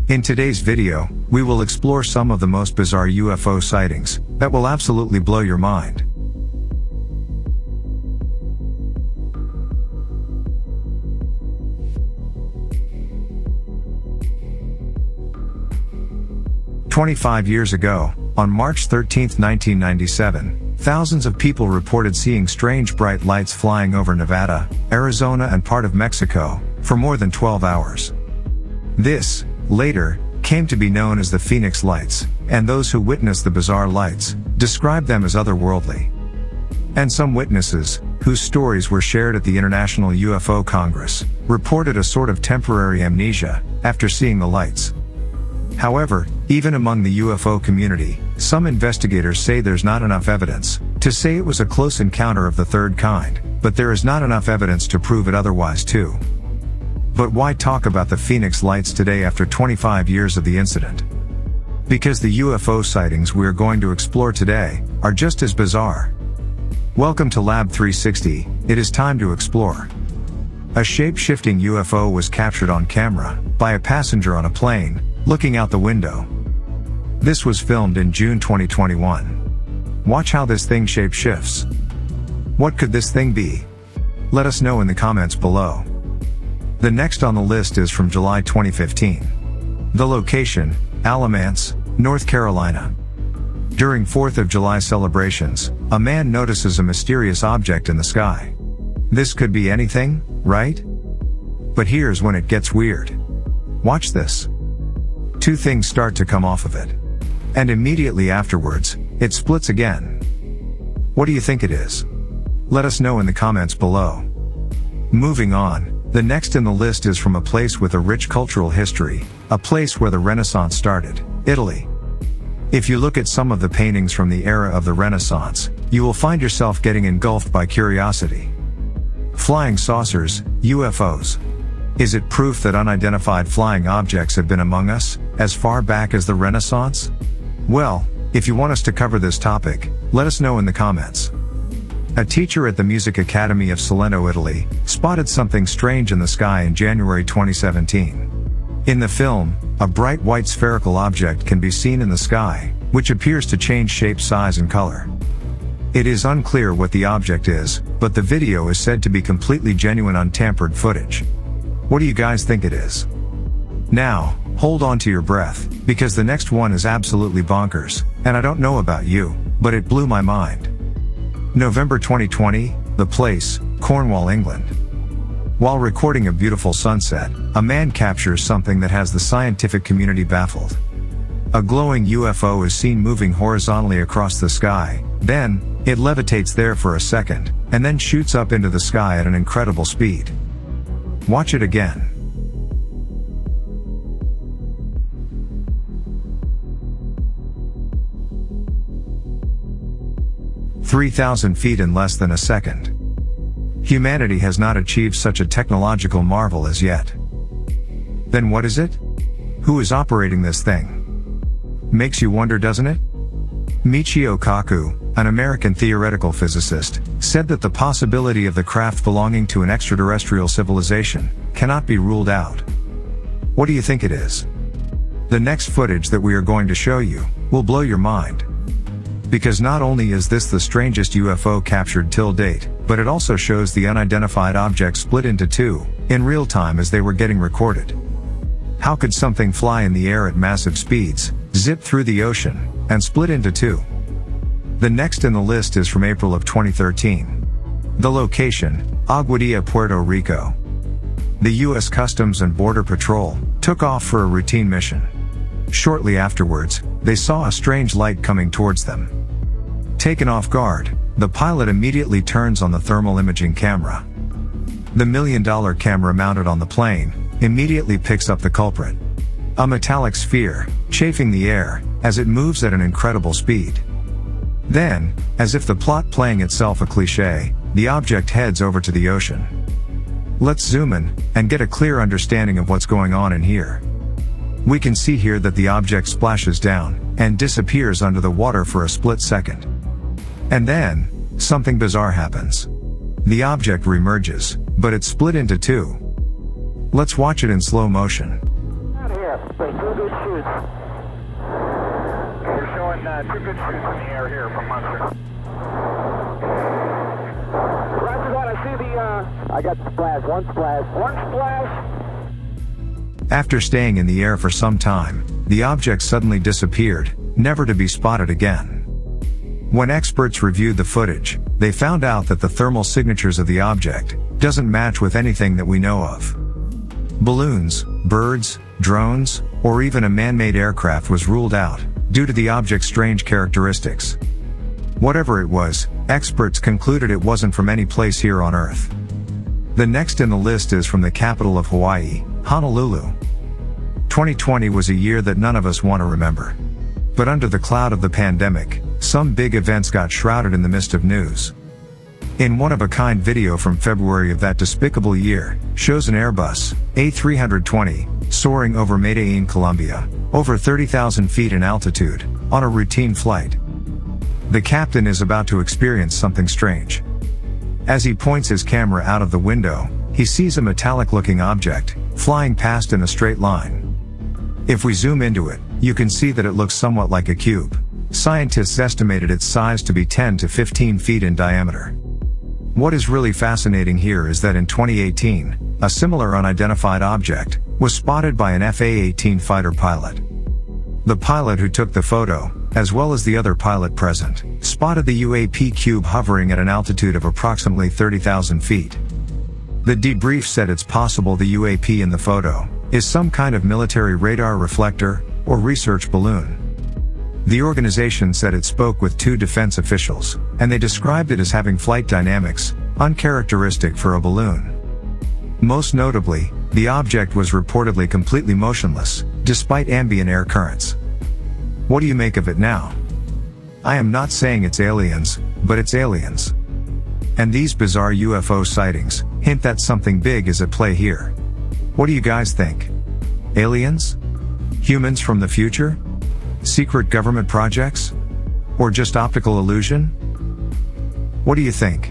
In today's video, we will explore some of the most bizarre UFO sightings that will absolutely blow your mind. "25 years ago, on March 13, 1997, thousands of people reported seeing strange bright lights flying over Nevada, Arizona and part of Mexico, for more than 12 hours. This, later, came to be known as the Phoenix Lights, and those who witnessed the bizarre lights described them as otherworldly. And some witnesses, whose stories were shared at the International UFO Congress, reported a sort of temporary amnesia after seeing the lights. However, even among the UFO community, some investigators say there's not enough evidence to say it was a close encounter of the third kind, but there is not enough evidence to prove it otherwise too. But why talk about the Phoenix Lights today after 25 years of the incident? Because the UFO sightings we are going to explore today are just as bizarre. Welcome to Lab 360, it is time to explore. A shape-shifting UFO was captured on camera by a passenger on a plane, looking out the window. This was filmed in June 2021. Watch how this thing shape-shifts. What could this thing be? Let us know in the comments below. The next on the list is from July 2015. The location, Alamance, North Carolina. During 4th of July celebrations, a man notices a mysterious object in the sky. This could be anything, right? But here's when it gets weird. Watch this. Two things start to come off of it. And immediately afterwards, it splits again. What do you think it is? Let us know in the comments below. Moving on. The next in the list is from a place with a rich cultural history, a place where the Renaissance started, Italy. If you look at some of the paintings from the era of the Renaissance, you will find yourself getting engulfed by curiosity. Flying saucers, UFOs. Is it proof that unidentified flying objects have been among us, as far back as the Renaissance? Well, if you want us to cover this topic, let us know in the comments. A teacher at the Music Academy of Salento, Italy, spotted something strange in the sky in January 2017. In the film, a bright white spherical object can be seen in the sky, which appears to change shape, size and color. It is unclear what the object is, but the video is said to be completely genuine, untampered footage. What do you guys think it is? Now, hold on to your breath, because the next one is absolutely bonkers, and I don't know about you, but it blew my mind. November 2020, the place, Cornwall, England. While recording a beautiful sunset, a man captures something that has the scientific community baffled. A glowing UFO is seen moving horizontally across the sky, then, it levitates there for a second, and then shoots up into the sky at an incredible speed. Watch it again. "3,000 feet in less than a second. Humanity has not achieved such a technological marvel as yet. Then what is it? Who is operating this thing? Makes you wonder, doesn't it? Michio Kaku, an American theoretical physicist, said that the possibility of the craft belonging to an extraterrestrial civilization cannot be ruled out. What do you think it is? The next footage that we are going to show you will blow your mind. Because not only is this the strangest UFO captured till date, but it also shows the unidentified object split into two, in real time as they were getting recorded. How could something fly in the air at massive speeds, zip through the ocean, and split into two? The next in the list is from April of 2013. The location, Aguadilla, Puerto Rico. The U.S. Customs and Border Patrol took off for a routine mission. Shortly afterwards, they saw a strange light coming towards them. Taken off guard, the pilot immediately turns on the thermal imaging camera. The $1 million camera mounted on the plane immediately picks up the culprit. A metallic sphere, chafing the air, as it moves at an incredible speed. Then, as if the plot playing itself a cliché, the object heads over to the ocean. Let's zoom in, and get a clear understanding of what's going on in here. We can see here that the object splashes down, and disappears under the water for a split second. And then, something bizarre happens. The object reemerges, but it's split into two. Let's watch it in slow motion. Out here, good shoots. We're showing 2 good shoots in the air here from Munster. Roger that, I see the, I got the splash, one splash. One splash. After staying in the air for some time, the object suddenly disappeared, never to be spotted again. When experts reviewed the footage, they found out that the thermal signatures of the object doesn't match with anything that we know of. Balloons, birds, drones, or even a man-made aircraft was ruled out due to the object's strange characteristics. Whatever it was, experts concluded it wasn't from any place here on Earth. The next in the list is from the capital of Hawaii, Honolulu. 2020 was a year that none of us want to remember. But under the cloud of the pandemic, some big events got shrouded in the mist of news. In one-of-a-kind video from February of that despicable year, shows an Airbus A320 soaring over Medellin, Colombia, over 30,000 feet in altitude, on a routine flight. The captain is about to experience something strange. As he points his camera out of the window, he sees a metallic-looking object flying past in a straight line. If we zoom into it, you can see that it looks somewhat like a cube. Scientists estimated its size to be 10 to 15 feet in diameter. What is really fascinating here is that in 2018, a similar unidentified object was spotted by an FA-18 fighter pilot. The pilot who took the photo, as well as the other pilot present, spotted the UAP Cube hovering at an altitude of approximately 30,000 feet. The debrief said it's possible the UAP in the photo is some kind of military radar reflector or research balloon. The organization said it spoke with 2 defense officials, and they described it as having flight dynamics uncharacteristic for a balloon. Most notably, the object was reportedly completely motionless, despite ambient air currents. What do you make of it now? I am not saying it's aliens, but it's aliens. And these bizarre UFO sightings hint that something big is at play here. What do you guys think? Aliens? Humans from the future? Secret government projects? Or just optical illusion? What do you think?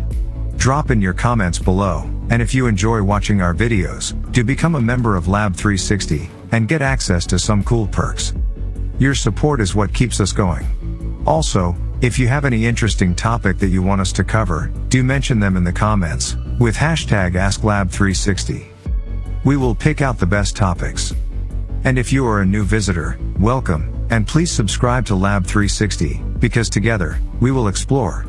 Drop in your comments below, and if you enjoy watching our videos, do become a member of Lab 360, and get access to some cool perks. Your support is what keeps us going. Also, if you have any interesting topic that you want us to cover, do mention them in the comments, with hashtag AskLab360. We will pick out the best topics. And if you are a new visitor, welcome, and please subscribe to Lab 360, because together, we will explore.